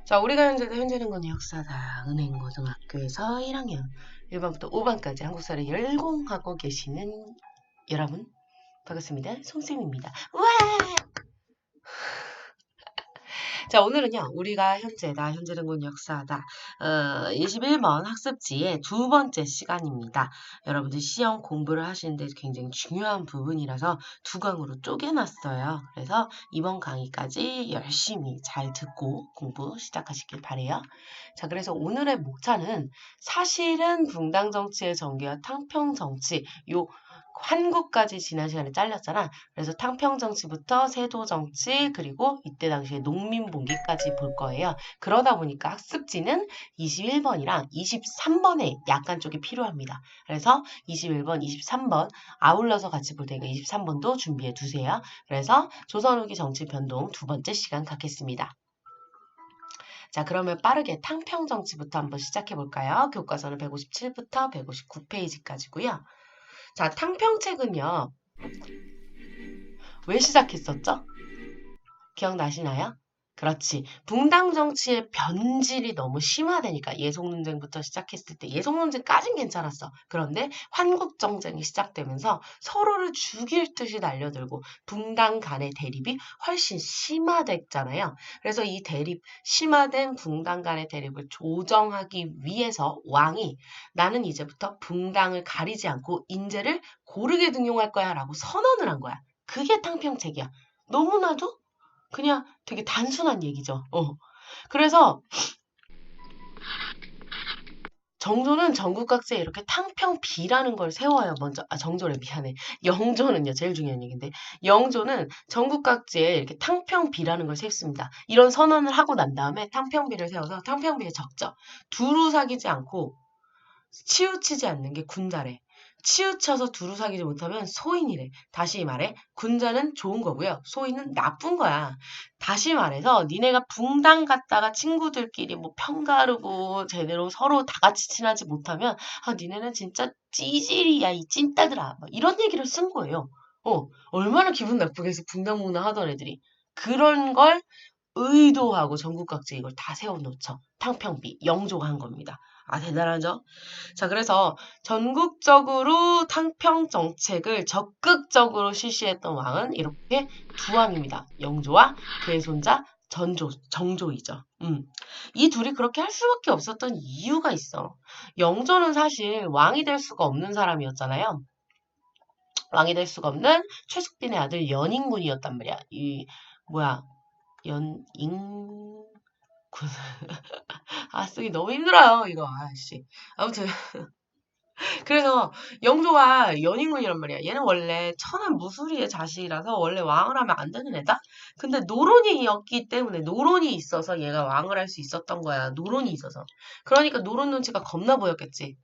자, 우리가 현재는 건 역사다. 은행고등학교에서 1학년 1반부터 5반까지 한국사를 열공하고 계시는 여러분, 반갑습니다. 송쌤입니다. 우와! 자, 오늘은요, 우리가 현재는 건 역사다. 21번 학습지의 두 번째 시간입니다. 여러분들 시험 공부를 하시는데 굉장히 중요한 부분이라서 두 강으로 쪼개놨어요. 그래서 이번 강의까지 열심히 잘 듣고 공부 시작하시길 바래요. 자, 그래서 오늘의 목차는 사실은 붕당 정치의 전개와 탕평 정치, 요 한국까지 지난 시간에 잘렸잖아. 그래서 탕평 정치부터 세도 정치 그리고 이때 당시에 농민 봉기까지 볼 거예요. 그러다 보니까 학습지는 21번이랑 23번에 약간 쪽이 필요합니다. 그래서 21번, 23번 아울러서 같이 볼 테니까 23번도 준비해 두세요. 그래서 조선 후기 정치 변동 두 번째 시간 갖겠습니다. 자, 그러면 빠르게 탕평 정치부터 한번 시작해 볼까요? 교과서는 157부터 159페이지까지고요. 자, 탕평책은요. 왜 시작했었죠? 기억나시나요? 그렇지. 붕당 정치의 변질이 너무 심화되니까 예속논쟁부터 시작했을 때 예속논쟁까진 괜찮았어. 그런데 환국정쟁이 시작되면서 서로를 죽일 듯이 날려들고 붕당 간의 대립이 훨씬 심화됐잖아요. 그래서 이 대립, 심화된 붕당 간의 대립을 조정하기 위해서 왕이 나는 이제부터 붕당을 가리지 않고 인재를 고르게 등용할 거야 라고 선언을 한 거야. 그게 탕평책이야. 너무나도 그냥 되게 단순한 얘기죠. 그래서 정조는 전국 각지에 이렇게 탕평비라는 걸 세워요. 먼저 정조래 미안해. 영조는요 제일 중요한 얘기인데 영조는 전국 각지에 이렇게 탕평비라는 걸 세웠습니다. 이런 선언을 하고 난 다음에 탕평비를 세워서 탕평비의 적적 두루 사귀지 않고 치우치지 않는 게 군자래. 치우쳐서 두루 사귀지 못하면 소인이래. 다시 말해 군자는 좋은 거고요. 소인은 나쁜 거야. 다시 말해서 니네가 붕당 갔다가 친구들끼리 뭐 편가르고 제대로 서로 다 같이 친하지 못하면 니네는 진짜 찌질이야 이 찐따들아. 막 이런 얘기를 쓴 거예요. 얼마나 기분 나쁘겠어 붕당붕당 하던 애들이. 그런 걸 의도하고 전국 각지에 이걸 다 세워놓죠. 탕평비, 영조가 한 겁니다. 대단하죠? 자, 그래서 전국적으로 탕평 정책을 적극적으로 실시했던 왕은 이렇게 두 왕입니다. 영조와 그의 손자 정조이죠. 이 둘이 그렇게 할 수밖에 없었던 이유가 있어. 영조는 사실 왕이 될 수가 없는 사람이었잖아요. 왕이 될 수가 없는 최숙빈의 아들 연인군이었단 말이야. 뭐야, 연인군. 쓰기 너무 힘들어요, 이거. 아씨. 아무튼. 그래서 영조가 연인군이란 말이야. 얘는 원래 천한 무수리의 자식이라서 원래 왕을 하면 안 되는 애다? 근데 노론이었기 때문에 노론이 있어서 얘가 왕을 할 수 있었던 거야. 노론이 있어서. 그러니까 노론 눈치가 겁나 보였겠지.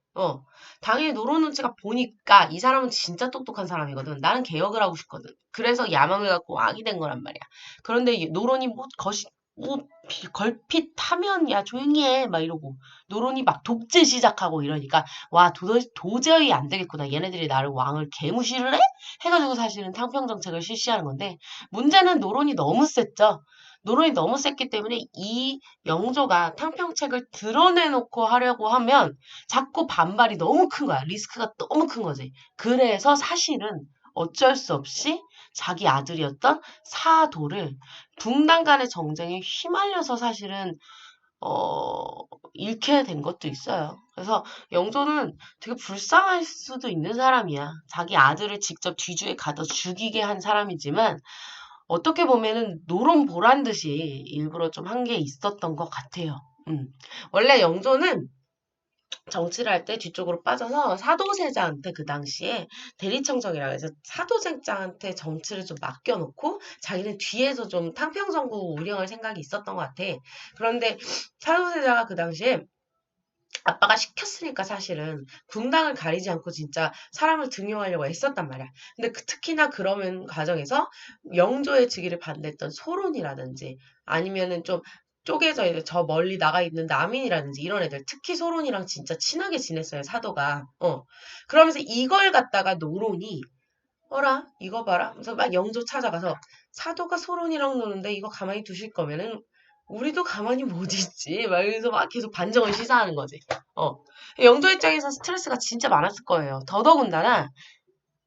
당연히 노론 눈치가 보니까 이 사람은 진짜 똑똑한 사람이거든. 나는 개혁을 하고 싶거든. 그래서 야망을 갖고 왕이 된 거란 말이야. 그런데 노론이 뭐 걸핏하면 야 조용히 해 막 이러고 노론이 막 독재 시작하고 이러니까 와, 도저히 안 되겠구나. 얘네들이 나를 왕을 개무시를 해? 해가지고 사실은 탕평 정책을 실시하는 건데, 문제는 노론이 너무 셌죠. 노론이 너무 셌기 때문에 이 영조가 탕평책을 드러내놓고 하려고 하면 자꾸 반발이 너무 큰 거야. 리스크가 너무 큰 거지. 그래서 사실은 어쩔 수 없이 자기 아들이었던 사도를 붕당 간의 정쟁에 휘말려서 사실은 잃게 된 것도 있어요. 그래서 영조는 되게 불쌍할 수도 있는 사람이야. 자기 아들을 직접 뒤주에 가둬 죽이게 한 사람이지만 어떻게 보면은 노론 보란 듯이 일부러 좀 한 게 있었던 것 같아요. 원래 영조는 정치를 할 때 뒤쪽으로 빠져서 사도세자한테 그 당시에 대리청정이라고 해서 사도세자한테 정치를 좀 맡겨놓고 자기는 뒤에서 좀 탕평정국 운영할 생각이 있었던 것 같아. 그런데 사도세자가 그 당시에 아빠가 시켰으니까 사실은 분당을 가리지 않고 진짜 사람을 등용하려고 했었단 말이야. 근데 특히나 그러는 과정에서 영조의 즉위를 반대했던 소론이라든지 아니면은 좀 쪼개져 이제 저 멀리 나가 있는 남인이라든지 이런 애들 특히 소론이랑 진짜 친하게 지냈어요 사도가. 그러면서 이걸 갖다가 노론이 어라 이거 봐라. 그래서 막 영조 찾아가서 사도가 소론이랑 노는데 이거 가만히 두실 거면은 우리도 가만히 못 있지. 막 이러면서 막 계속 반정을 시사하는 거지. 영조 입장에서 스트레스가 진짜 많았을 거예요. 더더군다나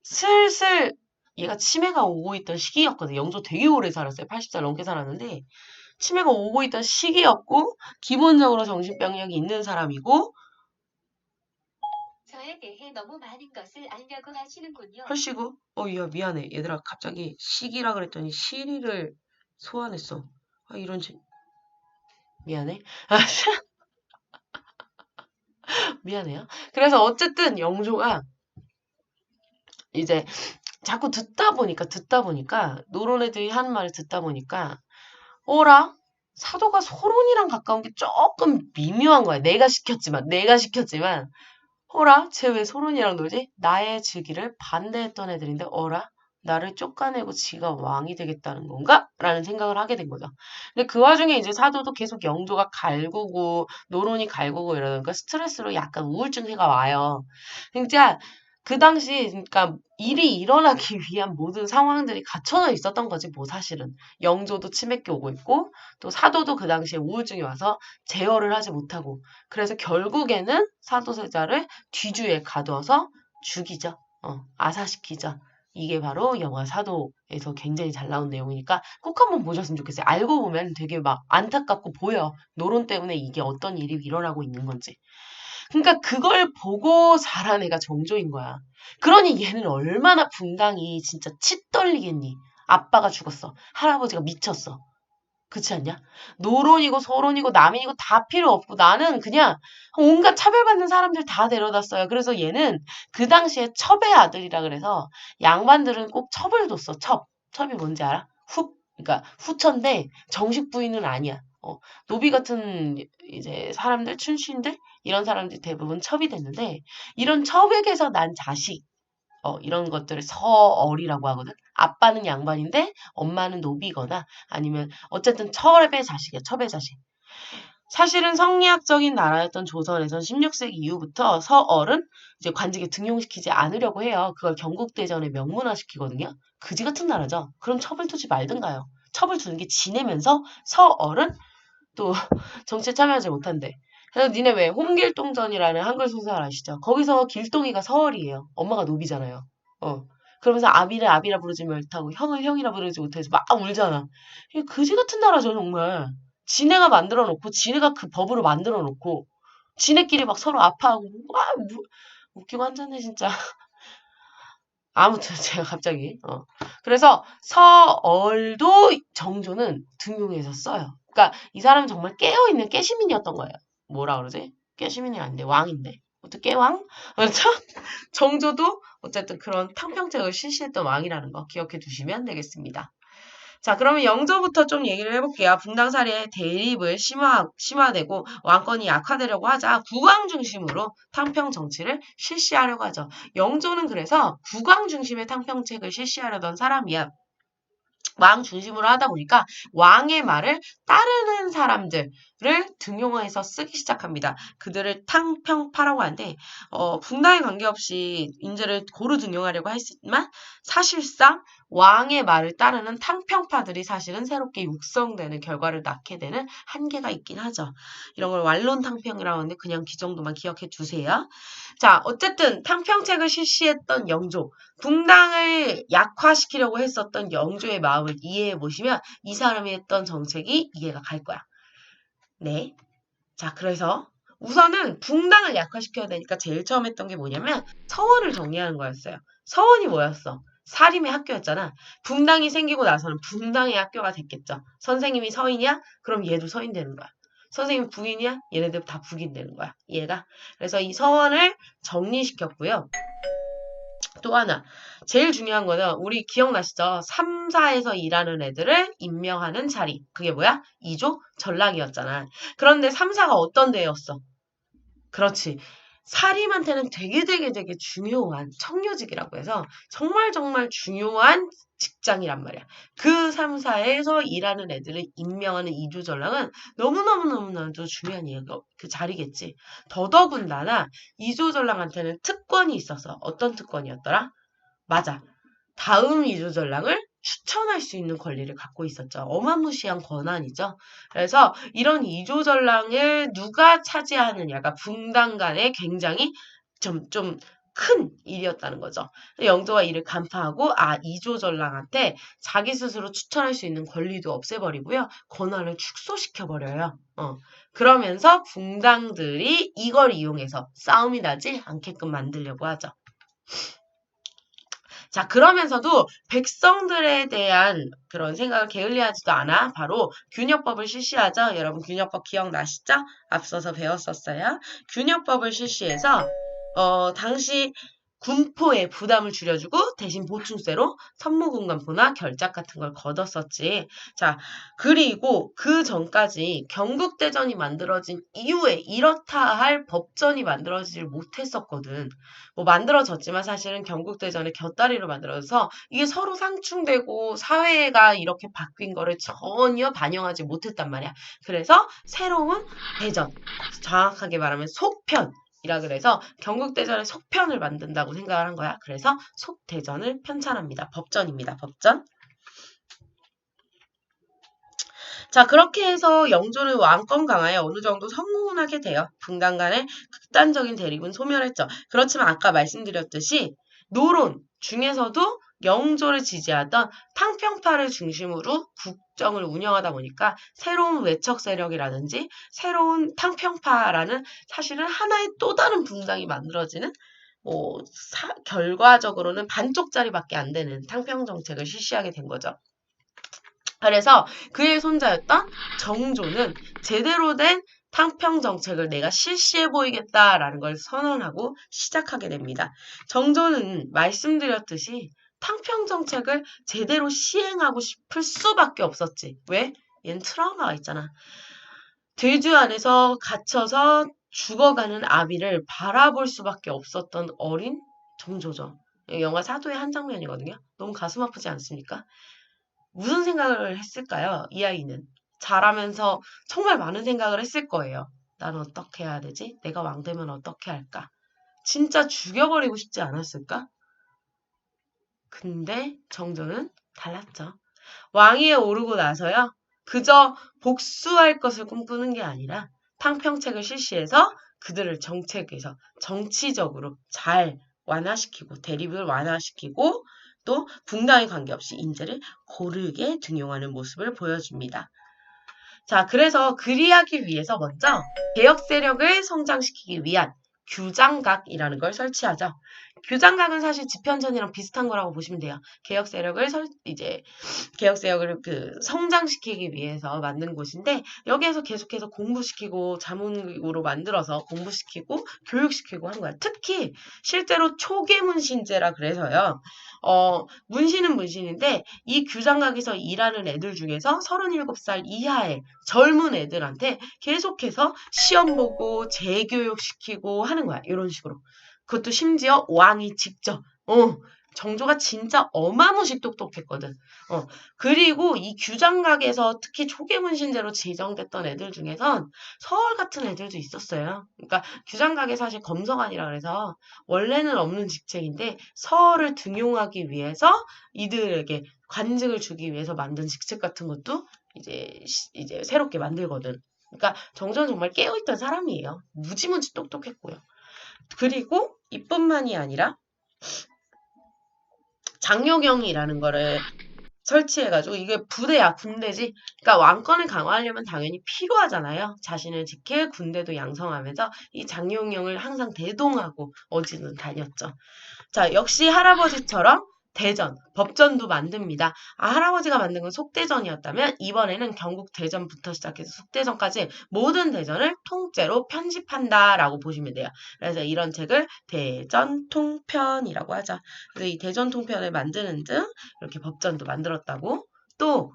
슬슬 얘가 치매가 오고 있던 시기였거든. 영조 되게 오래 살았어요. 80살 넘게 살았는데 치매가 오고 있던 시기였고 기본적으로 정신병력이 있는 사람이고 저에 대해 너무 많은 것을 알려고 하시는군요. 헐시고 야 미안해. 얘들아 갑자기 시기라 그랬더니 시리를 소환했어. 이런 미안해. 미안해요. 그래서 어쨌든 영조가 이제 자꾸 듣다 보니까 노론 애들이 하는 말을 듣다 보니까 어라? 사도가 소론이랑 가까운 게 조금 미묘한 거야. 내가 시켰지만 어라? 쟤 왜 소론이랑 놀지? 나의 즉위를 반대했던 애들인데 어라? 나를 쫓아내고 지가 왕이 되겠다는 건가? 라는 생각을 하게 된 거죠. 근데 그 와중에 이제 사도도 계속 영조가 갈구고 노론이 갈구고 이러니까 스트레스로 약간 우울증해가 와요. 진짜 그 당시 그러니까 일이 일어나기 위한 모든 상황들이 갖춰져 있었던 거지 뭐 사실은. 영조도 치맥기 오고 있고 또 사도도 그 당시에 우울증이 와서 제어를 하지 못하고 그래서 결국에는 사도세자를 뒤주에 가두어서 죽이죠. 아사시키죠. 이게 바로 영화 사도에서 굉장히 잘 나온 내용이니까 꼭 한번 보셨으면 좋겠어요. 알고 보면 되게 막 안타깝고 보여. 노론 때문에 이게 어떤 일이 일어나고 있는 건지. 그러니까 그걸 보고 자란 애가 정조인 거야. 그러니 얘는 얼마나 분당이 진짜 치 떨리겠니? 아빠가 죽었어. 할아버지가 미쳤어. 그렇지 않냐? 노론이고 서론이고 남인이고 다 필요 없고 나는 그냥 온갖 차별받는 사람들 다 데려다 써요. 그래서 얘는 그 당시에 첩의 아들이라 그래서 양반들은 꼭 첩을 뒀어. 첩. 첩이 뭔지 알아? 그러니까 후처인데 정식 부인은 아니야. 노비 같은 이제 사람들, 춘신들 이런 사람들이 대부분 첩이 됐는데 이런 첩에게서 난 자식 이런 것들을 서얼이라고 하거든. 아빠는 양반인데 엄마는 노비거나 아니면 어쨌든 첩의 자식이야. 첩의 자식. 사실은 성리학적인 나라였던 조선에선 16세기 이후부터 서얼은 이제 관직에 등용시키지 않으려고 해요. 그걸 경국대전에 명문화시키거든요. 그지 같은 나라죠. 그럼 첩을 두지 말든가요. 첩을 두는 게 지내면서 서얼은 또 정치에 참여하지 못한대. 그래서 니네 왜 홍길동전이라는 한글 소설 아시죠? 거기서 길동이가 서얼이에요. 엄마가 노비잖아요. 어. 그러면서 아비를 아비라 부르지 못하고 형을 형이라 부르지 못해서 막 울잖아. 이게 그지 같은 나라죠 정말. 지네가 만들어 놓고 지네가 그 법으로 만들어 놓고 지네끼리 막 서로 아파하고 와 웃기고 앉았네 진짜. 아무튼 제가 갑자기 그래서 서얼도 정조는 등용해서 써요. 그러니까 이 사람은 정말 깨어있는 깨시민이었던 거예요. 뭐라 그러지? 깨시민이 아닌데 왕인데. 어떻게 깨왕? 그렇죠? 정조도 어쨌든 그런 탕평책을 실시했던 왕이라는 거 기억해 두시면 되겠습니다. 자, 그러면 영조부터 좀 얘기를 해볼게요. 분당사리의 대립을 심화되고 왕권이 약화되려고 하자 국왕 중심으로 탕평 정치를 실시하려고 하죠. 영조는 그래서 국왕 중심의 탕평책을 실시하려던 사람이야. 왕 중심으로 하다 보니까 왕의 말을 따르는 사람들을 등용해서 쓰기 시작합니다. 그들을 탕평파라고 하는데 분당에 관계없이 인재를 고루 등용하려고 했지만 사실상 왕의 말을 따르는 탕평파들이 사실은 새롭게 육성되는 결과를 낳게 되는 한계가 있긴 하죠. 이런 걸 완론탕평이라고 하는데 그냥 그 정도만 기억해 두세요. 자, 어쨌든 탕평책을 실시했던 영조, 분당을 약화시키려고 했었던 영조의 마음을 이해해 보시면 이 사람이 했던 정책이 이해가 갈 거야. 네. 자, 그래서 우선은 분당을 약화시켜야 되니까 제일 처음 했던 게 뭐냐면 서원을 정리하는 거였어요. 서원이 뭐였어? 사림의 학교였잖아. 분당이 생기고 나서는 분당의 학교가 됐겠죠. 선생님이 서인이야? 그럼 얘도 서인 되는 거야. 선생님이 북인이야? 얘네들 다 북인 되는 거야. 얘가. 그래서 이 서원을 정리시켰고요. 또 하나. 제일 중요한 거는 우리 기억나시죠? 3사에서 일하는 애들을 임명하는 자리. 그게 뭐야? 2조 전랑이었잖아. 그런데 3사가 어떤 데였어? 그렇지. 사림한테는 되게 중요한 청료직이라고 해서 정말 정말 중요한 직장이란 말이야. 그 3사에서 일하는 애들을 임명하는 이조전랑은 너무너무너무나도 중요한 그 자리겠지. 더더군다나 이조전랑한테는 특권이 있어서 어떤 특권이었더라? 맞아. 다음 이조전랑을 추천할 수 있는 권리를 갖고 있었죠. 어마무시한 권한이죠. 그래서 이런 이조전랑을 누가 차지하느냐가 붕당 간에 굉장히 좀 큰 일이었다는 거죠. 영조가 이를 간파하고 이조전랑한테 자기 스스로 추천할 수 있는 권리도 없애버리고요. 권한을 축소시켜버려요. 그러면서 붕당들이 이걸 이용해서 싸움이 나지 않게끔 만들려고 하죠. 자, 그러면서도 백성들에 대한 그런 생각을 게을리하지도 않아 바로 균역법을 실시하죠. 여러분 균역법 기억나시죠? 앞서서 배웠었어요. 균역법을 실시해서 당시 군포의 부담을 줄여주고 대신 보충세로 선무군관포나 결작 같은 걸 걷었었지. 자, 그리고 그 전까지 경국대전이 만들어진 이후에 이렇다 할 법전이 만들어지질 못했었거든. 뭐 만들어졌지만 사실은 경국대전의 곁다리로 만들어져서 이게 서로 상충되고 사회가 이렇게 바뀐 거를 전혀 반영하지 못했단 말이야. 그래서 새로운 대전, 정확하게 말하면 속편, 이라 그래서 경국대전의 속편을 만든다고 생각을 한 거야. 그래서 속대전을 편찬합니다. 법전입니다. 법전. 자, 그렇게 해서 영조는 왕권 강화에 어느 정도 성공하게 돼요. 붕당 간의 극단적인 대립은 소멸했죠. 그렇지만 아까 말씀드렸듯이 노론 중에서도 영조를 지지하던 탕평파를 중심으로 국정을 운영하다 보니까 새로운 외척 세력이라든지 새로운 탕평파라는 사실은 하나의 또 다른 붕당이 만들어지는 결과적으로는 반쪽짜리밖에 안 되는 탕평 정책을 실시하게 된 거죠. 그래서 그의 손자였던 정조는 제대로 된 탕평 정책을 내가 실시해 보이겠다라는 걸 선언하고 시작하게 됩니다. 정조는 말씀드렸듯이 탕평 정책을 제대로 시행하고 싶을 수밖에 없었지. 왜? 얘는 트라우마가 있잖아. 들주 안에서 갇혀서 죽어가는 아비를 바라볼 수밖에 없었던 어린 정조죠. 영화 사도의 한 장면이거든요. 너무 가슴 아프지 않습니까? 무슨 생각을 했을까요? 이 아이는. 자라면서 정말 많은 생각을 했을 거예요. 난 어떻게 해야 되지? 내가 왕 되면 어떻게 할까? 진짜 죽여버리고 싶지 않았을까? 근데 정조는 달랐죠. 왕위에 오르고 나서요. 그저 복수할 것을 꿈꾸는 게 아니라 탕평책을 실시해서 그들을 정책에서 정치적으로 잘 완화시키고 대립을 완화시키고 또 붕당에 관계없이 인재를 고르게 등용하는 모습을 보여줍니다. 자, 그래서 그리하기 위해서 먼저 개혁 세력을 성장시키기 위한 규장각이라는 걸 설치하죠. 규장각은 사실 집현전이랑 비슷한 거라고 보시면 돼요. 개혁 세력을 성장시키기 위해서 만든 곳인데 여기에서 계속해서 공부시키고 자문으로 만들어서 공부시키고 교육시키고 하는 거야. 특히 실제로 초계문신제라 그래서요. 문신은 문신인데 이 규장각에서 일하는 애들 중에서 37살 이하의 젊은 애들한테 계속해서 시험 보고 재교육시키고 하는 거야. 이런 식으로. 그것도 심지어 왕이 직접. 정조가 진짜 어마무시 똑똑했거든. 그리고 이 규장각에서 특히 초계문신제로 지정됐던 애들 중에선 서울 같은 애들도 있었어요. 그러니까 규장각에 사실 검서관이라 그래서 원래는 없는 직책인데 서울을 등용하기 위해서 이들에게 관직을 주기 위해서 만든 직책 같은 것도 이제 새롭게 만들거든. 그러니까 정조는 정말 깨어있던 사람이에요. 무지무지 똑똑했고요. 그리고 이뿐만이 아니라 장요경이라는 거를 설치해가지고 이게 부대야 군대지. 그러니까 왕권을 강화하려면 당연히 필요하잖아요. 자신을 지킬 군대도 양성하면서 이 장요경을 항상 대동하고 어디든 다녔죠. 자, 역시 할아버지처럼 대전, 법전도 만듭니다. 할아버지가 만든 건 속대전이었다면 이번에는 경국 대전부터 시작해서 속대전까지 모든 대전을 통째로 편집한다라고 보시면 돼요. 그래서 이런 책을 대전통편이라고 하죠. 그래서 이 대전통편을 만드는 등 이렇게 법전도 만들었다고. 또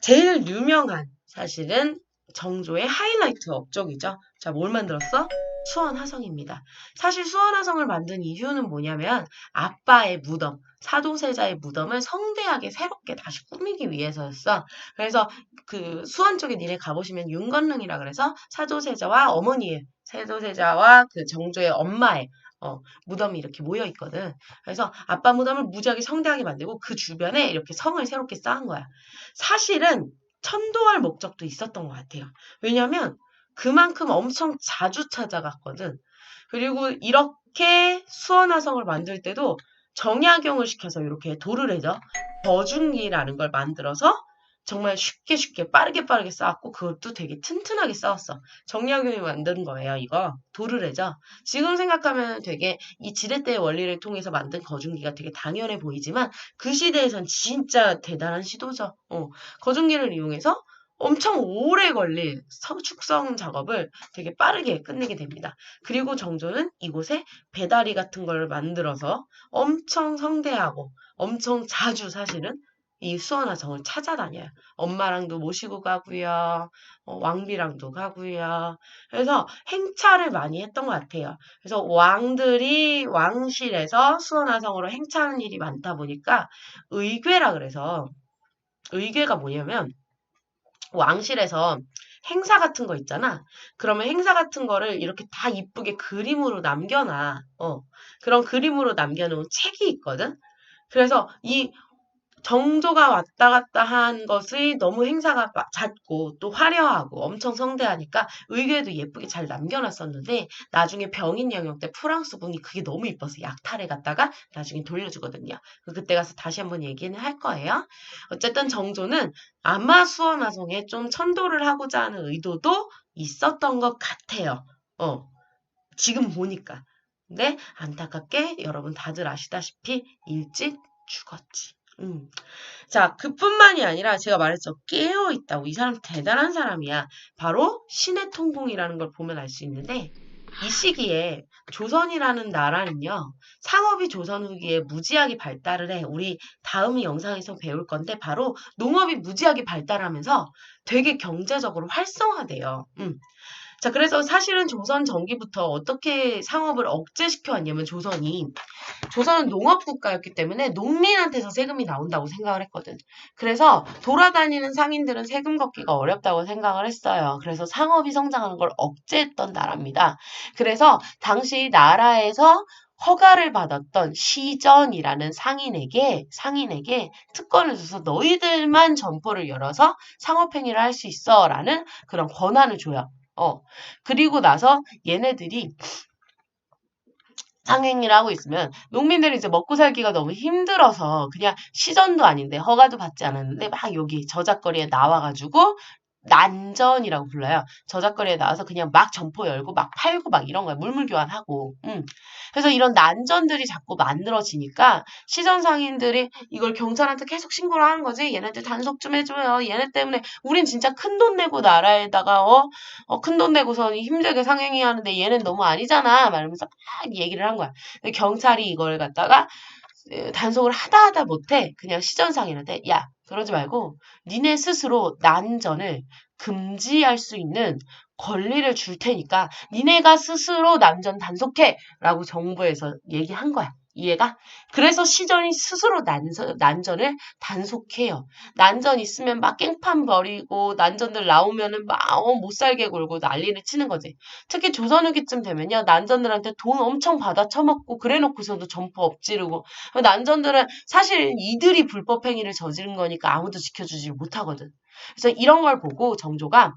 제일 유명한 사실은 정조의 하이라이트 업적이죠. 자, 뭘 만들었어? 수원화성입니다. 사실 수원화성을 만든 이유는 뭐냐면 아빠의 무덤, 사도세자의 무덤을 성대하게 새롭게 다시 꾸미기 위해서였어. 그래서 그 수원 쪽에 니네 가보시면 윤건릉이라 그래서 사도세자와 어머니의 사도세자와 그 정조의 엄마의 무덤이 이렇게 모여 있거든. 그래서 아빠 무덤을 무지하게 성대하게 만들고 그 주변에 이렇게 성을 새롭게 쌓은 거야. 사실은 천도할 목적도 있었던 것 같아요. 왜냐면 그만큼 엄청 자주 찾아갔거든. 그리고 이렇게 수원화성을 만들 때도 정약용을 시켜서 이렇게 돌을 해죠. 버중기라는 걸 만들어서 정말 쉽게 빠르게 쌓았고 그것도 되게 튼튼하게 쌓았어. 정약용이 만든 거예요, 이거. 돌을 해죠. 지금 생각하면 되게 이 지렛대의 원리를 통해서 만든 거중기가 되게 당연해 보이지만 그 시대에선 진짜 대단한 시도죠. 거중기를 이용해서 엄청 오래 걸릴 축성 작업을 되게 빠르게 끝내게 됩니다. 그리고 정조는 이곳에 배다리 같은 걸 만들어서 엄청 성대하고 엄청 자주 사실은 이 수원화성을 찾아다녀요. 엄마랑도 모시고 가고요. 왕비랑도 가고요. 그래서 행차를 많이 했던 것 같아요. 그래서 왕들이 왕실에서 수원화성으로 행차하는 일이 많다 보니까 의궤라 그래서 의궤가 뭐냐면 왕실에서 행사 같은 거 있잖아. 그러면 행사 같은 거를 이렇게 다 이쁘게 그림으로 남겨놔. 그런 그림으로 남겨놓은 책이 있거든. 그래서 이 정조가 왔다 갔다 한 것이 너무 행사가 잦고 또 화려하고 엄청 성대하니까 의궤도 예쁘게 잘 남겨놨었는데 나중에 병인 영역 때 프랑스군이 그게 너무 이뻐서 약탈해 갔다가 나중에 돌려주거든요. 그때 가서 다시 한번 얘기는 할 거예요. 어쨌든 정조는 아마 수원화성에 좀 천도를 하고자 하는 의도도 있었던 것 같아요. 지금 보니까. 근데 안타깝게 여러분 다들 아시다시피 일찍 죽었지. 자, 그뿐만이 아니라 제가 말했죠. 깨어있다고. 이 사람 대단한 사람이야. 바로 신의 통공이라는 걸 보면 알 수 있는데 이 시기에 조선이라는 나라는요. 상업이 조선 후기에 무지하게 발달을 해. 우리 다음 영상에서 배울 건데 바로 농업이 무지하게 발달하면서 되게 경제적으로 활성화돼요. 자, 그래서 사실은 조선 전기부터 어떻게 상업을 억제시켜 왔냐면 조선은 농업국가였기 때문에 농민한테서 세금이 나온다고 생각을 했거든. 그래서 돌아다니는 상인들은 세금 걷기가 어렵다고 생각을 했어요. 그래서 상업이 성장한 걸 억제했던 나라입니다. 그래서 당시 나라에서 허가를 받았던 시전이라는 상인에게 특권을 줘서 너희들만 점포를 열어서 상업행위를 할 수 있어라는 그런 권한을 줘요. 그리고 나서 얘네들이 상행위를 하고 있으면 농민들이 이제 먹고 살기가 너무 힘들어서 그냥 시전도 아닌데 허가도 받지 않았는데 막 여기 저작거리에 나와가지고 난전이라고 불러요. 저작거리에 나와서 그냥 막 점포 열고 막 팔고 막 이런 거야. 물물 교환하고. 그래서 이런 난전들이 자꾸 만들어지니까 시전 상인들이 이걸 경찰한테 계속 신고를 하는 거지. 얘네들 단속 좀 해줘요. 얘네 때문에 우린 진짜 큰 돈 내고 나라에다가 큰 돈 내고서 힘들게 상행위 하는데 얘는 너무 아니잖아. 말하면서 막 얘기를 한 거야. 근데 경찰이 이걸 갖다가 단속을 하다 못해 그냥 시전상인한테 야 그러지 말고 니네 스스로 난전을 금지할 수 있는 권리를 줄 테니까 니네가 스스로 난전 단속해 라고 정부에서 얘기한 거야. 이해가? 그래서 시전이 스스로 난전을 단속해요. 난전 있으면 막 깽판 벌이고 난전들 나오면은 막 못 살게 굴고 난리를 치는 거지. 특히 조선 후기쯤 되면요. 난전들한테 돈 엄청 받아 처먹고 그래놓고서도 점포 엎지르고 난전들은 사실 이들이 불법 행위를 저지른 거니까 아무도 지켜주지 못하거든. 그래서 이런 걸 보고 정조가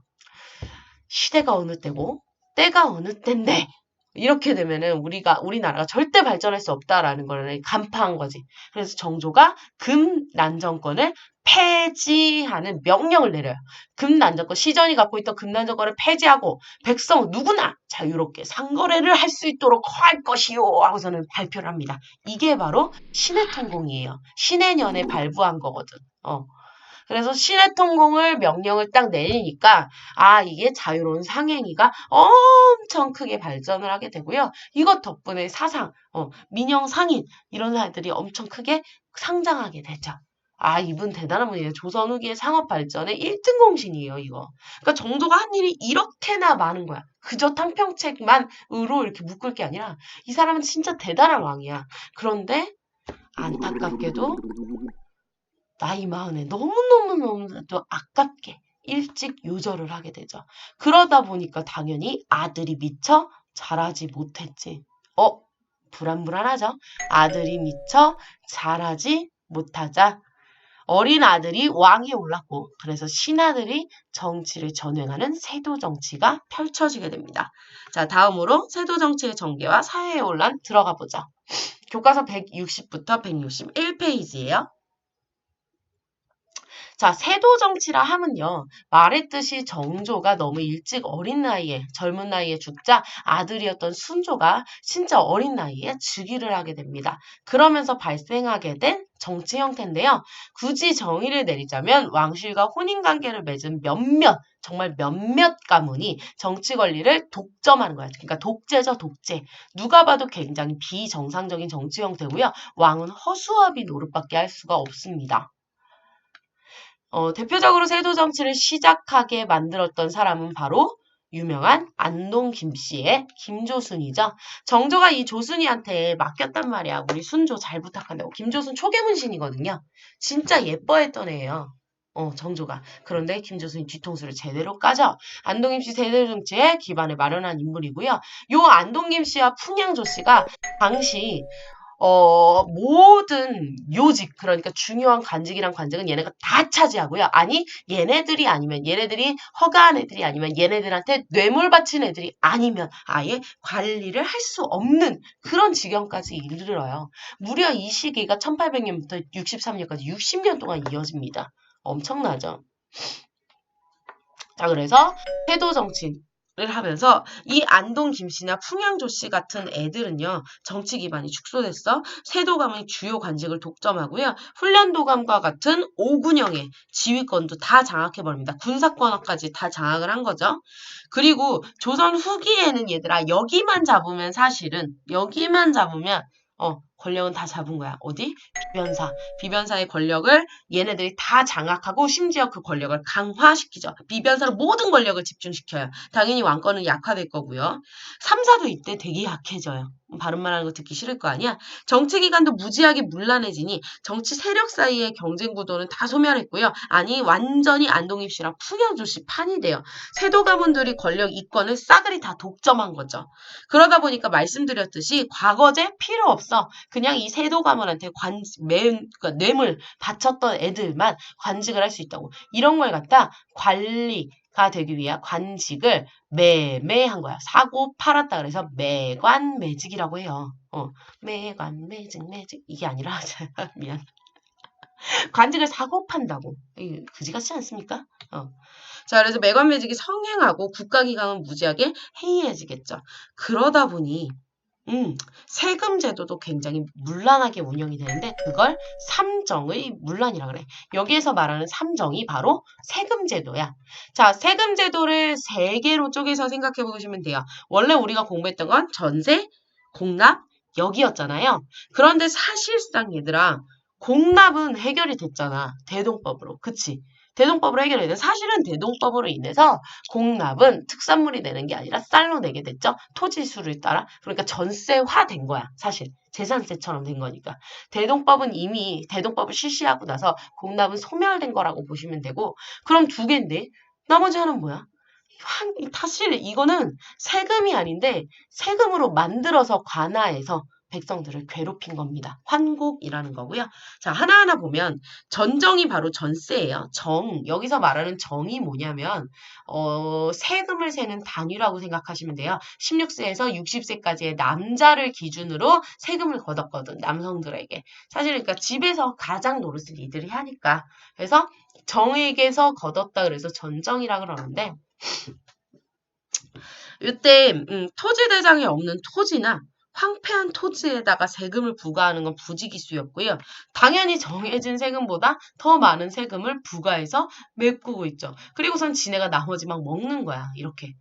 시대가 어느 때고 때가 어느 때인데 이렇게 되면은 우리나라가 절대 발전할 수 없다라는 걸 간파한 거지. 그래서 정조가 금난정권을 폐지하는 명령을 내려요. 금난정권, 시전이 갖고 있던 금난정권을 폐지하고 백성 누구나 자유롭게 상거래를 할 수 있도록 할 것이요 하고서는 발표를 합니다. 이게 바로 신의 통공이에요. 신의 년에 발부한 거거든. 그래서 신의 통공을 명령을 딱 내리니까 이게 자유로운 상행위가 엄청 크게 발전을 하게 되고요. 이것 덕분에 사상, 민영 상인 이런 사람들이 엄청 크게 상장하게 되죠. 이분 대단한 분이에요. 조선 후기의 상업 발전의 1등 공신이에요, 이거. 그러니까 정조가 한 일이 이렇게나 많은 거야. 그저 탕평책만으로 이렇게 묶을 게 아니라 이 사람은 진짜 대단한 왕이야. 그런데 안타깝게도 나이 마흔에 너무너무너무 아깝게 일찍 요절을 하게 되죠. 그러다 보니까 당연히 아들이 미처 자라지 못했지. 불안불안하죠. 아들이 미처 자라지 못하자 어린 아들이 왕위에 올랐고 그래서 신하들이 정치를 전횡하는 세도 정치가 펼쳐지게 됩니다. 자, 다음으로 세도 정치의 전개와 사회의 혼란 들어가 보죠. 교과서 160부터 161페이지예요. 자, 세도 정치라 하면요. 말했듯이 정조가 너무 일찍 어린 나이에, 젊은 나이에 죽자 아들이었던 순조가 진짜 어린 나이에 즉위를 하게 됩니다. 그러면서 발생하게 된 정치 형태인데요. 굳이 정의를 내리자면 왕실과 혼인관계를 맺은 정말 몇몇 가문이 정치 권리를 독점하는 거예요. 그러니까 독재죠, 독재. 누가 봐도 굉장히 비정상적인 정치 형태고요. 왕은 허수아비 노릇밖에 할 수가 없습니다. 대표적으로 세도 정치를 시작하게 만들었던 사람은 바로 유명한 안동 김씨의 김조순이죠. 정조가 이 조순이한테 맡겼단 말이야. 우리 순조 잘 부탁한다고. 김조순 초계문신이거든요. 진짜 예뻐했던 애예요. 정조가. 그런데 김조순이 뒤통수를 제대로 까죠. 안동 김씨 세도 정치의 기반을 마련한 인물이고요. 요 안동 김씨와 풍양조 씨가 당시 모든 요직, 그러니까 중요한 관직이랑 관직은 얘네가 다 차지하고요. 아니, 얘네들이 허가한 애들이 아니면 얘네들한테 뇌물 바친 애들이 아니면 아예 관리를 할 수 없는 그런 지경까지 이르러요. 무려 이 시기가 1800년부터 63년까지 60년 동안 이어집니다. 엄청나죠? 자, 그래서 세도 정치를 하면서 이 안동 김씨나 풍양조 씨 같은 애들은요, 정치 기반이 축소됐어. 세도감의 주요 관직을 독점하고요. 훈련도감과 같은 5군형의 지휘권도 다 장악해버립니다. 군사권까지 다 장악을 한 거죠. 그리고 조선 후기에는 얘들아, 여기만 잡으면, 권력은 다 잡은 거야. 어디? 비변사. 비변사의 권력을 얘네들이 다 장악하고 심지어 그 권력을 강화시키죠. 비변사로 모든 권력을 집중시켜요. 당연히 왕권은 약화될 거고요. 3사도 이때 되게 약해져요. 바른 말하는 거 듣기 싫을 거 아니야? 정치기관도 무지하게 문란해지니 정치 세력 사이의 경쟁 구도는 다 소멸했고요. 아니 완전히 안동입 씨랑 풍양조 씨 판이 돼요. 세도 가문들이 권력 이권을 싸그리 다 독점한 거죠. 그러다 보니까 말씀드렸듯이 과거제 필요 없어. 그냥 이 세도 가문한테 그러니까 뇌물 바쳤던 애들만 관직을 할 수 있다고. 이런 걸 갖다 관리가 되기 위한 관직을 매매한 거야. 사고 팔았다 그래서 매관매직이라고 해요. 매관매직 이게 아니라 미안. 관직을 사고 판다고. 그지 같지 않습니까? 자, 그래서 매관매직이 성행하고 국가기강은 무지하게 해이해지겠죠. 그러다 보니 세금 제도도 굉장히 문란하게 운영이 되는데 그걸 삼정의 문란이라 그래. 여기에서 말하는 삼정이 바로 세금 제도야. 자, 세금 제도를 세 개로 쪼개서 생각해 보시면 돼요. 원래 우리가 공부했던 건 전세, 공납, 여기였잖아요. 그런데 사실상 얘들아, 공납은 해결이 됐잖아. 대동법으로. 그치? 대동법으로 해결이 돼. 사실은 대동법으로 인해서 공납은 특산물이 내는 게 아니라 쌀로 내게 됐죠. 토지수를 따라. 그러니까 전세화 된 거야. 사실. 재산세처럼 된 거니까. 대동법은 이미 대동법을 실시하고 나서 공납은 소멸된 거라고 보시면 되고 그럼 두 개인데 나머지 하나는 뭐야? 사실 이거는 세금이 아닌데 세금으로 만들어서 관아해서 백성들을 괴롭힌 겁니다. 환곡이라는 거고요. 자, 하나하나 보면 전정이 바로 전세예요. 여기서 말하는 정이 뭐냐면 세금을 세는 단위라고 생각하시면 돼요. 16세에서 60세까지의 남자를 기준으로 세금을 걷었거든. 남성들에게. 사실 그러니까 집에서 가장 노릇을 이들이 하니까. 그래서 정에게서 걷었다 그래서 전정이라 그러는데 이때 토지 대장이 없는 토지나 황폐한 토지에다가 세금을 부과하는 건 부지기수였고요. 당연히 정해진 세금보다 더 많은 세금을 부과해서 메꾸고 있죠. 그리고선 지네가 나머지 막 먹는 거야. 이렇게.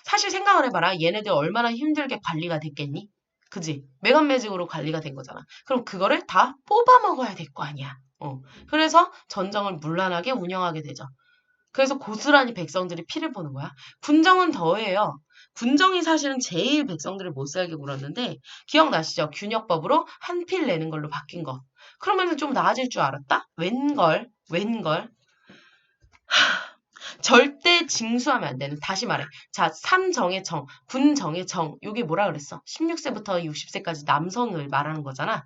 사실 생각을 해봐라. 얘네들 얼마나 힘들게 관리가 됐겠니? 그지? 매간매직으로 관리가 된 거잖아. 그럼 그거를 다 뽑아 먹어야 될 거 아니야. 그래서 전정을 문란하게 운영하게 되죠. 그래서 고스란히 백성들이 피를 보는 거야. 군정은 더해요. 군정이 사실은 제일 백성들을 못 살게 굴었는데 기억나시죠? 균역법으로 한 필 내는 걸로 바뀐 거. 그러면 좀 나아질 줄 알았다? 웬걸? 절대 징수하면 안 되는. 다시 말해. 자, 삼정의 정, 군정의 정. 요게 뭐라 그랬어? 16세부터 60세까지 남성을 말하는 거잖아.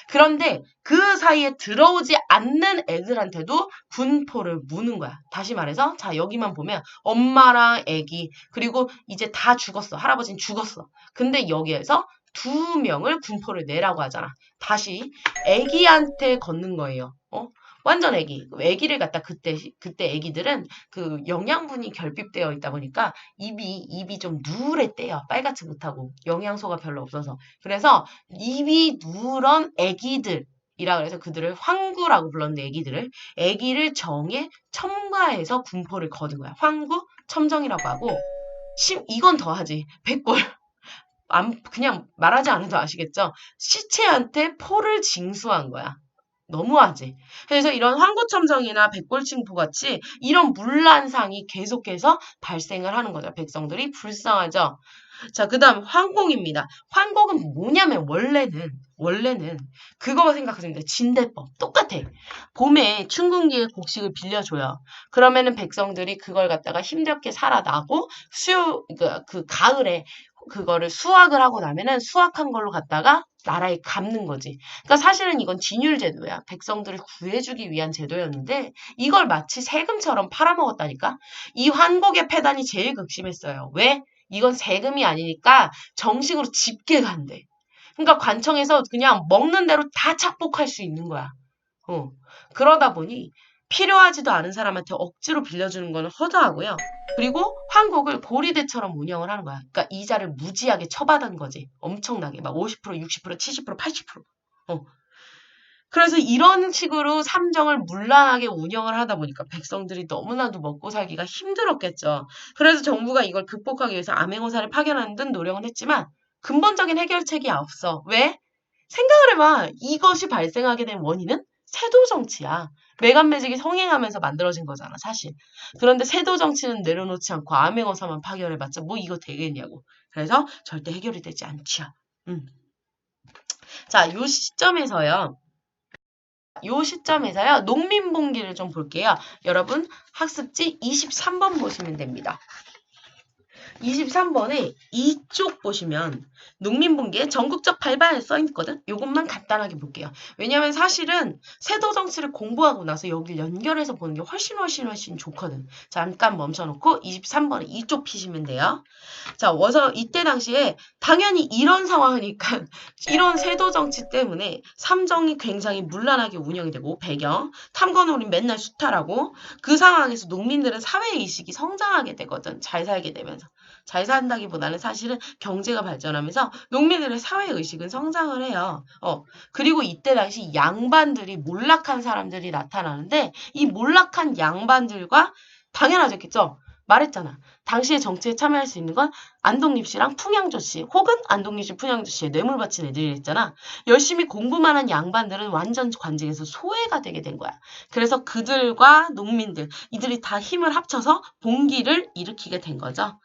그런데 그 사이에 들어오지 않는 애들한테도 군포를 무는 거야. 다시 말해서, 자, 여기만 보면 엄마랑 애기, 그리고 이제 다 죽었어. 할아버지는 죽었어. 근데 여기에서 2명을 군포를 내라고 하잖아. 다시 애기한테 걷는 거예요. 완전 애기. 애기를 갖다 그때 애기들은 그 영양분이 결핍되어 있다 보니까 입이 좀 누랬대요. 빨갛지 못하고. 영양소가 별로 없어서. 그래서 입이 누런 애기들이라 그래서 그들을 황구라고 불렀는데 애기를 정에 첨가해서 군포를 거둔 거야. 황구, 첨정이라고 하고 이건 더하지. 백골. 그냥 말하지 않아도 아시겠죠? 시체한테 포를 징수한 거야. 너무하지. 그래서 이런 황구첨정이나 백골칭포 같이 이런 문란상이 계속해서 발생을 하는 거죠. 백성들이 불쌍하죠. 자, 그 다음 황공입니다. 황공은 뭐냐면 원래는 그거 생각하시면 돼. 진대법. 똑같아. 봄에 춘궁기에 곡식을 빌려줘요. 그러면은 백성들이 그걸 갖다가 힘겹게 살아나고 그 가을에 그거를 수확을 하고 나면은 수확한 걸로 갖다가 나라에 갚는 거지. 그러니까 사실은 이건 진율제도야. 백성들을 구해주기 위한 제도였는데 이걸 마치 세금처럼 팔아먹었다니까. 이 환곡의 폐단이 제일 극심했어요. 왜? 이건 세금이 아니니까 정식으로 집계가 안 돼. 그러니까 관청에서 그냥 먹는 대로 다 착복할 수 있는 거야. 그러다 보니 필요하지도 않은 사람한테 억지로 빌려주는 건 허다하고요. 그리고 황곡을 고리대처럼 운영을 하는 거야. 그러니까 이자를 무지하게 쳐받은 거지. 엄청나게 막 50%, 60%, 70%, 80%. 그래서 이런 식으로 삼정을 문란하게 운영을 하다 보니까 백성들이 너무나도 먹고 살기가 힘들었겠죠. 그래서 정부가 이걸 극복하기 위해서 암행어사를 파견하는 등 노력은 했지만 근본적인 해결책이 없어. 왜? 생각을 해봐. 이것이 발생하게 된 원인은 세도 정치야. 매간매직이 성행하면서 만들어진 거잖아, 사실. 그런데 세도 정치는 내려놓지 않고 암행어사만 파견해봤자 뭐 이거 되겠냐고. 그래서 절대 해결이 되지 않죠. 자, 요 시점에서요, 농민봉기를 좀 볼게요. 여러분, 학습지 23번 보시면 됩니다. 23번에 이쪽 보시면 농민분기에 전국적 발발 써있거든? 요것만 간단하게 볼게요. 왜냐면 사실은 세도 정치를 공부하고 나서 여기를 연결해서 보는 게 훨씬 좋거든. 잠깐 멈춰놓고 23번에 이쪽 피시면 돼요. 자, 이때 당시에 당연히 이런 상황이니까 이런 세도 정치 때문에 삼정이 굉장히 문란하게 운영이 되고 배경, 탐관오리 맨날 수탈하고 그 상황에서 농민들은 사회의식이 성장하게 되거든. 잘 살게 되면서. 잘 산다기보다는 사실은 경제가 발전하면서 농민들의 사회의식은 성장을 해요. 그리고 이때 당시 양반들이 몰락한 사람들이 나타나는데 이 몰락한 양반들과 당연하겠죠. 말했잖아. 당시의 정치에 참여할 수 있는 건 안동립 씨랑 풍양조 씨 혹은 안동립 씨, 풍양조 씨의 뇌물 바친 애들이 있잖아. 열심히 공부만 한 양반들은 완전 관직에서 소외가 되게 된 거야. 그래서 그들과 농민들 이들이 다 힘을 합쳐서 봉기를 일으키게 된 거죠.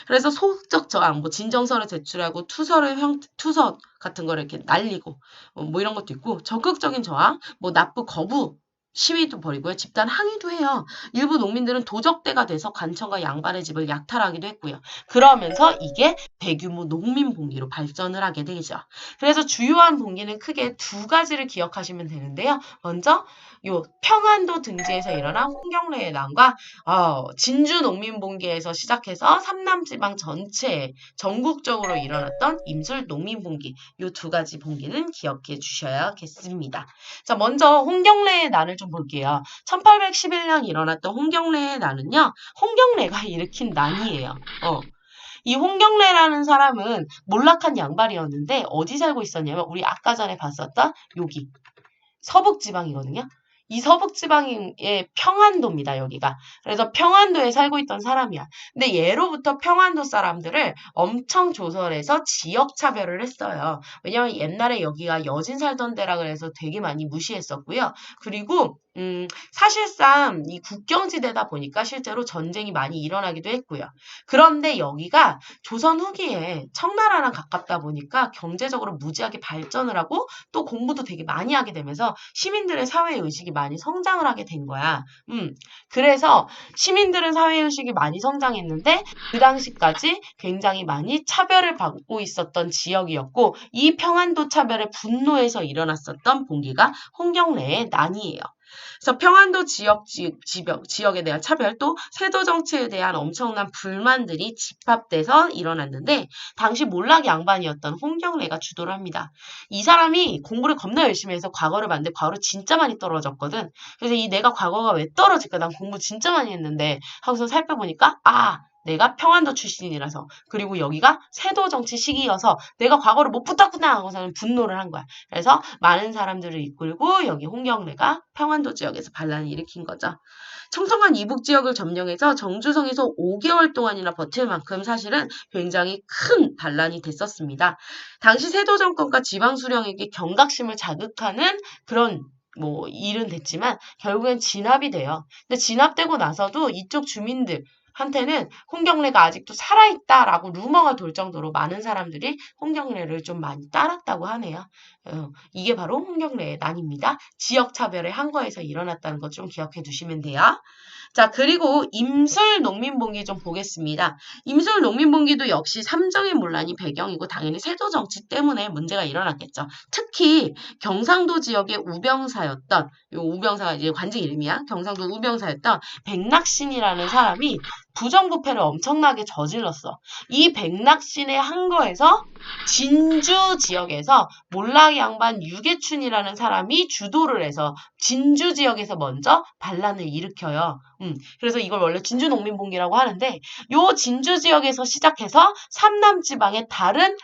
그래서 소극적 저항, 뭐 진정서를 제출하고 투서 같은 거를 이렇게 날리고 뭐 이런 것도 있고 적극적인 저항, 뭐 납부 거부 시위도 벌이고요. 집단 항의도 해요. 일부 농민들은 도적대가 돼서 관청과 양반의 집을 약탈하기도 했고요. 그러면서 이게 대규모 농민 봉기로 발전을 하게 되죠. 그래서 주요한 봉기는 크게 두 가지를 기억하시면 되는데요. 먼저 요 평안도 등지에서 일어난 홍경래의 난과 진주 농민봉기에서 시작해서 삼남지방 전체에 전국적으로 일어났던 임술 농민봉기 요 두 가지 봉기는 기억해 주셔야겠습니다. 자, 먼저 홍경래의 난을 좀 볼게요. 1811년 일어났던 홍경래의 난은요. 홍경래가 일으킨 난이에요. 이 홍경래라는 사람은 몰락한 양반이었는데 어디 살고 있었냐면 우리 아까 전에 봤었던 여기 서북지방이거든요. 이 서북지방의 평안도입니다, 여기가. 그래서 평안도에 살고 있던 사람이야. 근데 예로부터 평안도 사람들을 엄청 조선에서 지역차별을 했어요. 왜냐면 옛날에 여기가 여진 살던 데라 그래서 되게 많이 무시했었고요. 그리고 사실상 이 국경지대다 보니까 실제로 전쟁이 많이 일어나기도 했고요. 그런데 여기가 조선 후기에 청나라랑 가깝다 보니까 경제적으로 무지하게 발전을 하고 또 공부도 되게 많이 하게 되면서 시민들의 사회의식이 많이 성장을 하게 된 거야. 그래서 시민들은 사회의식이 많이 성장했는데 그 당시까지 굉장히 많이 차별을 받고 있었던 지역이었고 이 평안도 차별에 분노해서 일어났었던 봉기가 홍경래의 난이에요. 그래서 평안도 지역에 대한 차별 또 세도 정치에 대한 엄청난 불만들이 집합돼서 일어났는데 당시 몰락 양반이었던 홍경래가 주도를 합니다. 이 사람이 공부를 겁나 열심히 해서 과거를 봤는데 과거를 진짜 많이 떨어졌거든. 그래서 이 내가 과거가 왜 떨어질까? 난 공부 진짜 많이 했는데 하고서 살펴보니까 내가 평안도 출신이라서 그리고 여기가 세도 정치 시기여서 내가 과거를 못 붙었구나 하고서는 분노를 한 거야. 그래서 많은 사람들을 이끌고 여기 홍경래가 평안도 지역에서 반란을 일으킨 거죠. 청성한 이북 지역을 점령해서 정주성에서 5개월 동안이나 버틸 만큼 사실은 굉장히 큰 반란이 됐었습니다. 당시 세도 정권과 지방 수령에게 경각심을 자극하는 그런 일은 됐지만 결국엔 진압이 돼요. 근데 진압되고 나서도 이쪽 주민들 한테는 홍경래가 아직도 살아있다라고 루머가 돌 정도로 많은 사람들이 홍경래를 좀 많이 따랐다고 하네요. 이게 바로 홍경래의 난입니다. 지역 차별의 한거에서 일어났다는 것 좀 기억해 두시면 돼요. 자, 그리고 임술 농민봉기 좀 보겠습니다. 임술 농민봉기도 역시 삼정의 문란이 배경이고 당연히 세도 정치 때문에 문제가 일어났겠죠. 특히 경상도 지역의 우병사였던 요 우병사가 이제 관직 이름이야. 경상도 우병사였던 백낙신이라는 사람이 부정부패를 엄청나게 저질렀어. 이 백낙신의 한거에서 진주 지역에서 몰락 양반 유계춘이라는 사람이 주도를 해서 진주 지역에서 먼저 반란을 일으켜요. 그래서 이걸 원래 진주 농민봉기라고 하는데 요 진주 지역에서 시작해서 삼남 지방의 다른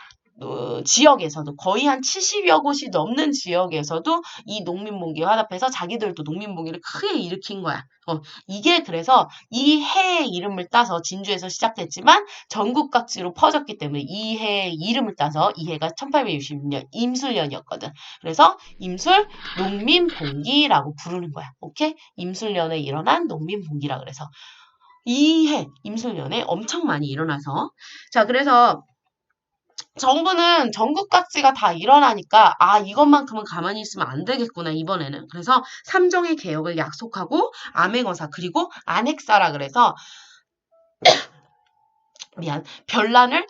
지역에서도 거의 한 70여 곳이 넘는 지역에서도 이 농민봉기에 화답해서 자기들도 농민봉기를 크게 일으킨 거야. 이게 그래서 이 해의 이름을 따서 진주에서 시작됐지만 전국 각지로 퍼졌기 때문에 이 해의 이름을 따서 이 해가 1866년 임술년이었거든. 그래서 임술 농민봉기라고 부르는 거야. 오케이? 임술년에 일어난 농민봉기라 그래서 이 해 임술년에 엄청 많이 일어나서 자 그래서 정부는 전국 각지가 다 일어나니까 이것만큼은 가만히 있으면 안 되겠구나 이번에는. 그래서 삼정의 개혁을 약속하고 암행어사 그리고 안핵사라 그래서 별난을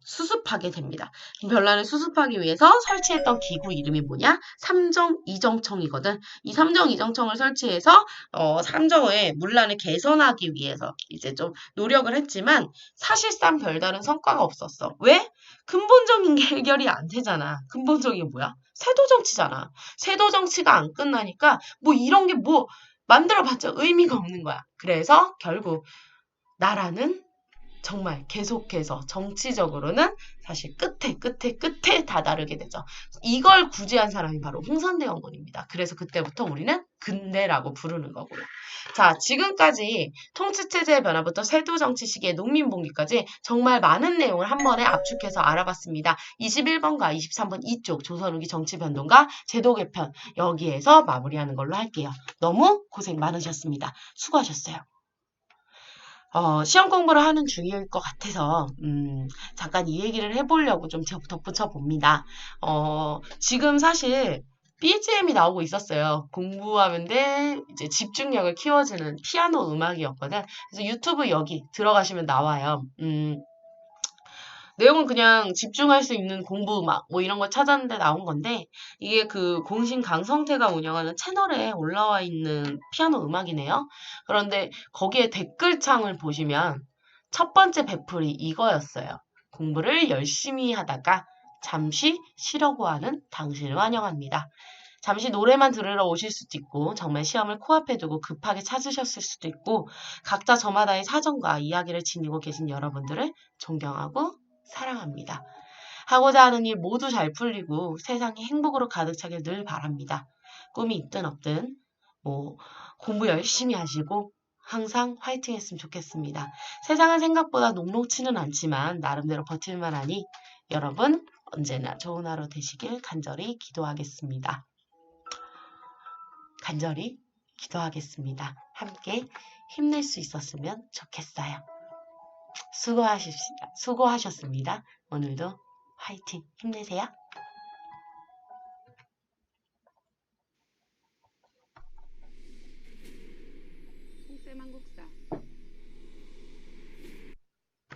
수습하게 됩니다. 별난을 수습하기 위해서 설치했던 기구 이름이 뭐냐? 삼정이정청이거든. 이 삼정이정청을 설치해서 삼정의 문란을 개선하기 위해서 이제 좀 노력을 했지만 사실상 별다른 성과가 없었어. 왜? 근본적인 게 해결이 안 되잖아. 근본적인 게 뭐야? 세도 정치잖아. 세도 정치가 안 끝나니까 이런 게 만들어봤자 의미가 없는 거야. 그래서 결국 나라는 정말 계속해서 정치적으로는 사실 끝에 다다르게 되죠. 이걸 구제한 사람이 바로 홍선대원군입니다. 그래서 그때부터 우리는 근대라고 부르는 거고요. 자, 지금까지 통치체제의 변화부터 세도정치 시기의 농민봉기까지 정말 많은 내용을 한 번에 압축해서 알아봤습니다. 21번과 23번 이쪽 조선 후기 정치 변동과 제도 개편 여기에서 마무리하는 걸로 할게요. 너무 고생 많으셨습니다. 수고하셨어요. 시험 공부를 하는 중일 것 같아서, 잠깐 이 얘기를 해보려고 좀 덧붙여 봅니다. 지금 사실 BGM이 나오고 있었어요. 공부하는데 이제 집중력을 키워주는 피아노 음악이었거든. 그래서 유튜브 여기 들어가시면 나와요. 내용은 그냥 집중할 수 있는 공부 음악 이런 거 찾았는데 나온 건데 이게 그 공신 강성태가 운영하는 채널에 올라와 있는 피아노 음악이네요. 그런데 거기에 댓글창을 보시면 첫 번째 배플이 이거였어요. 공부를 열심히 하다가 잠시 쉬려고 하는 당신을 환영합니다. 잠시 노래만 들으러 오실 수도 있고 정말 시험을 코앞에 두고 급하게 찾으셨을 수도 있고 각자 저마다의 사정과 이야기를 지니고 계신 여러분들을 존경하고 사랑합니다. 하고자 하는 일 모두 잘 풀리고 세상이 행복으로 가득 차길 늘 바랍니다. 꿈이 있든 없든 공부 열심히 하시고 항상 화이팅 했으면 좋겠습니다. 세상은 생각보다 녹록치는 않지만 나름대로 버틸만 하니 여러분 언제나 좋은 하루 되시길 간절히 기도하겠습니다. 간절히 기도하겠습니다. 함께 힘낼 수 있었으면 좋겠어요. 수고하셨습니다. 오늘도 화이팅 힘내세요. 속셈 한국사